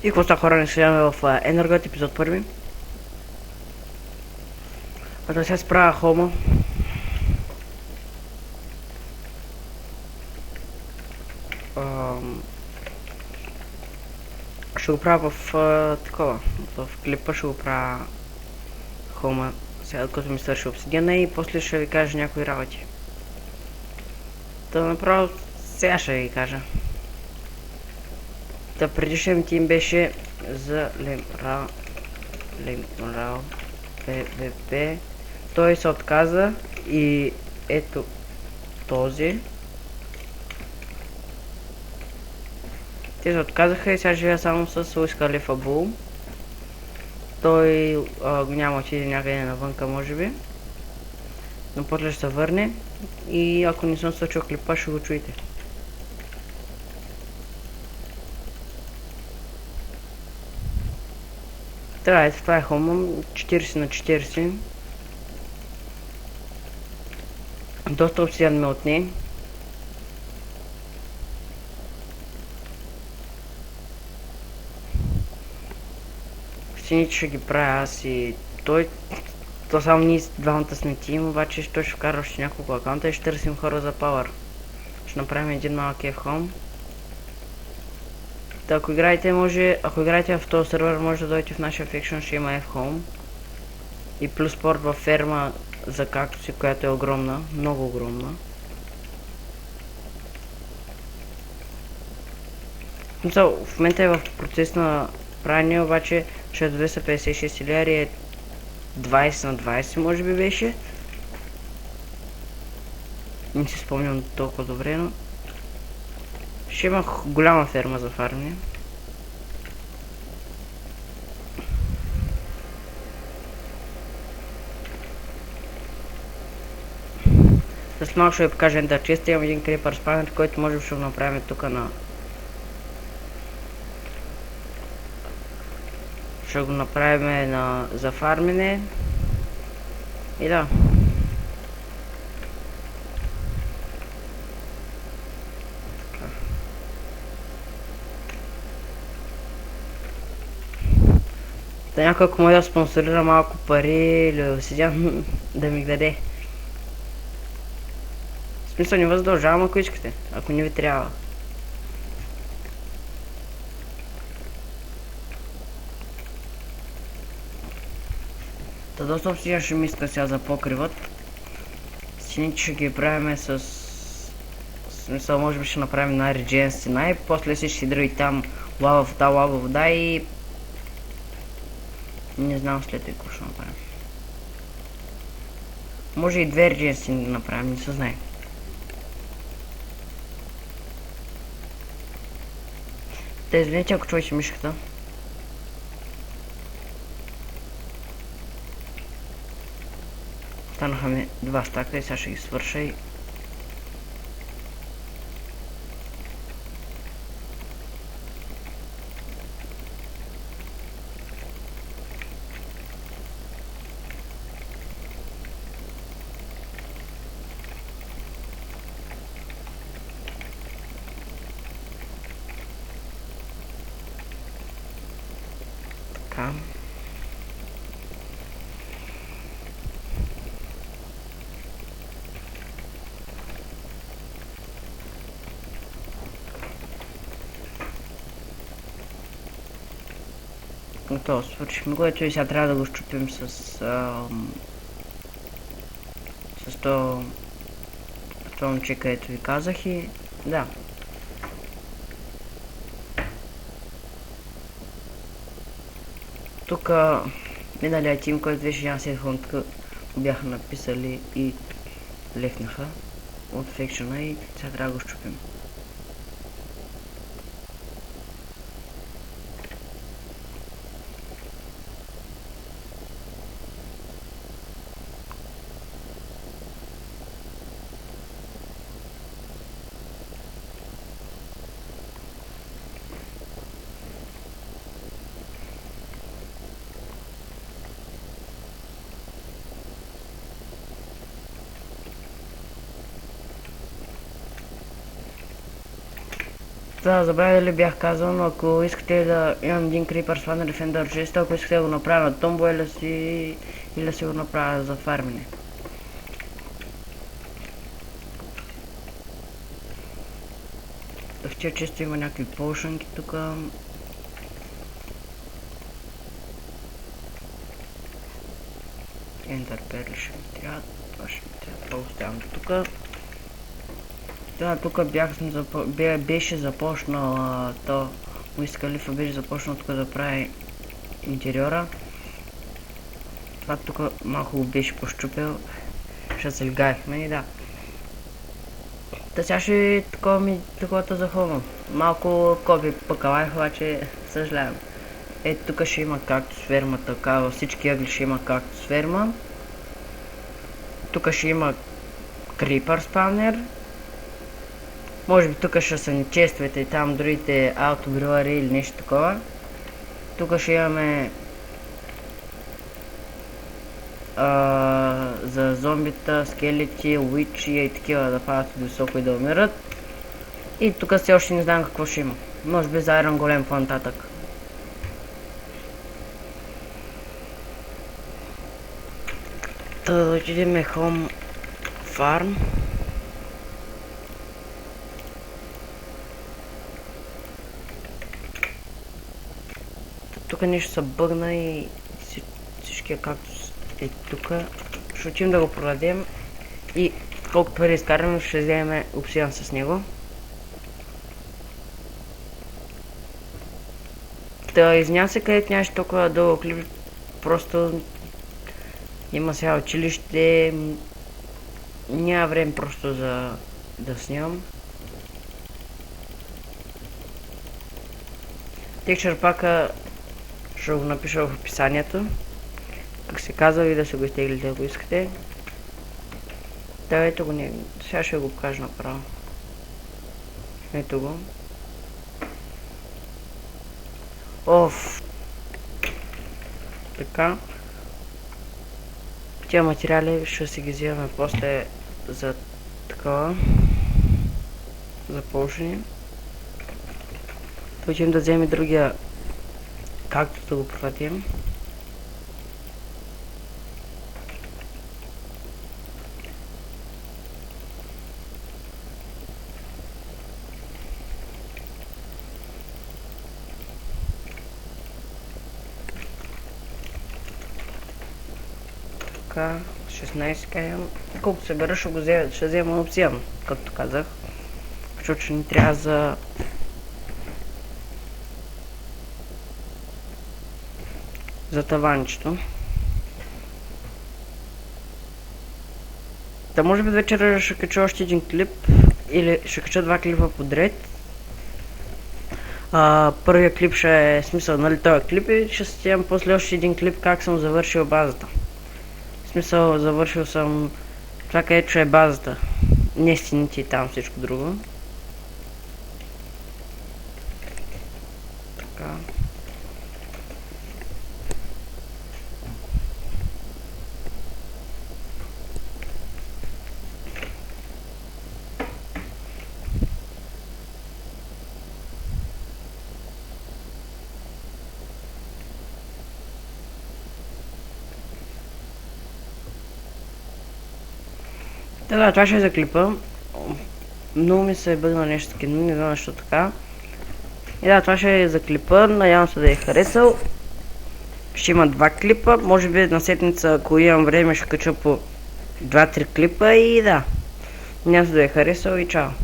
И какво ста хора, не следваме в Енергът, епизод първи. А да сега справя хома. Ще го правя в такова. В клипа ще го правя хома. Сега като ми свърши обсидиана и после ще ви кажа някои работи. Та направо сега ще ви кажа. Та предишният тим беше за Лемрал ПВП. Той се отказа и ето този. Те се отказаха и сега живея само с Уиз Халифа Бул. Той го няма, отиде някъде навънка може би. Но после ще се върне и ако не съм случил клипа ще го чуете. Това е хома 40 на 40. Доста обсидиан ме отне. Стените ще ги правя аз и той. То само ние двамата сме тим, обаче той ще вкара още няколко акаунта и ще търсим хора за пауър. Ще направим един малък F-Home. Та ако играете в този сервер, може да дойдете в нашия фикшн, ще има F-Home. И плюс порт във ферма за кактуси, която е огромна, много огромна. В момента е в процес на правене, обаче ще е до 256 лиари, е 20 на 20 може би беше. Не си спомням толкова добре, но ще има голяма ферма за фармне. След малко ще ви покажа Ender Chest, имам един крипър спавнер, който може би ще го направим тук на... Ще го направим за фармене. И да. Да някой ако може да спонсорира малко пари или да седям да ми даде. В смисъл не въздължавам ако искате, ако не ви трябва. Та доста обсидиан ще ми иска сега за покривът. Стените ще ги правим с... смисъл може би ще направим на Regen стена и после си ще драви там лава вода и... Не знам след това какво ще направим. Може и две Regen стени да направим, не се знае. Та извините ако чуете мишката. Станаха ми два стака и сега ще ги свърша и... Така. Готово, свършихме го, ето и сега трябва да го щупим с това момче, където ви казах и да. Тук миналия тим, който беше Ян Седхон, го бяха написали и лефнаха от фекшена и сега трябва да го щупим. Да, забравя ли бях казал, но ако искате да имам един крипър с Fun Defender 6, ако искате да го направя на томбо или да си го направя за фармине. Ще често има някакви полшанки тук. Ендър перли ще ми трябва, това ще ми трябва, това оставям до тук. Да, тук беше започнал то Уиз Халифа беше започнал тук да прави интериора. Това тук малко го беше пощупил, ще се лгахме и да. Та сега ще такова заховам. Малко коби пъкалах, обаче съжалявам. Ето тук ще има кактус ферма, така във всички ъгли ще има кактус ферма. Тук ще има крипър спавнер. Може би тук ще са ни чествете и там другите аутобрюари или нещо такова. Тук ще имаме за зомбита, скелети, уичи и такива да падат високо и да умират. И тук все още не знам какво ще има. Може би за Iron Golem по-нататък. Да отидем Home Farm. Тук нещо се бъгна и всичкия кактус е тук. Ще отидем да го продадем и колко пари изкараме ще вземем обсидиан с него. Да, извинявам се където нямаше толкова дълго клип, просто има сега училище, няма време просто за да снимам. Текчър пака ще го напиша в описанието, как се казва и да се го изтеглите ако искате. Да, ето го, сега ще го покажа направо. Ето го. Оф. Така. Тия материали ще си ги взимаме после за такова. За полшени. Отидем да вземем другия, както да го продадем. Така, 16 каям. Колкото събера ще взема обсидиан, както казах. Защото ще ни трябва за таванчето. Да, може би вечера ще кача още един клип или ще кача два клипа подред. Първият клип ще е смисъл, нали този клип и ще снимам после още един клип как съм завършил базата. В смисъл, завършил съм това където ще е базата. Не стените и там всичко друго. Така. Да, това ще е за клипа. Много ми се е бъдна нещо кино, не знам защо така. И да, това ще е за клипа, надявам се да е харесал. Ще има два клипа, може би на седмица, ако имам време, ще кача по 2-3 клипа и да. Надявам се да е харесал и чао.